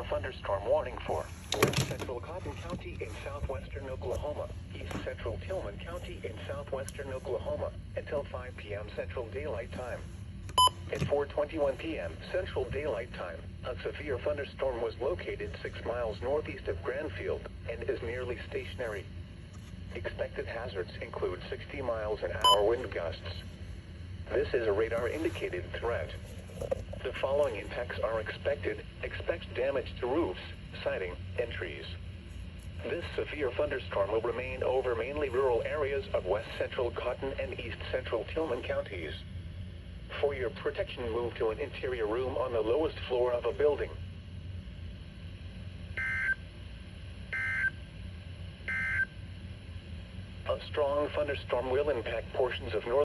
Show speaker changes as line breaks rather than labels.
thunderstorm warning for west central Cotton County in southwestern Oklahoma, east central Tillman County in southwestern Oklahoma, until 5 p.m. Central Daylight Time. At 4:21 p.m. Central Daylight Time, a severe thunderstorm was located 6 miles northeast of Granfield and is nearly stationary. Expected hazards include 60 miles an hour wind gusts. This is a radar-indicated threat. The following impacts are expected. Expect damage to roofs, siding, and trees. This severe thunderstorm will remain over mainly rural areas of west central Cotton and east central Tillman counties. For your protection, move to an interior room on the lowest floor of a building. A strong thunderstorm will impact portions of northern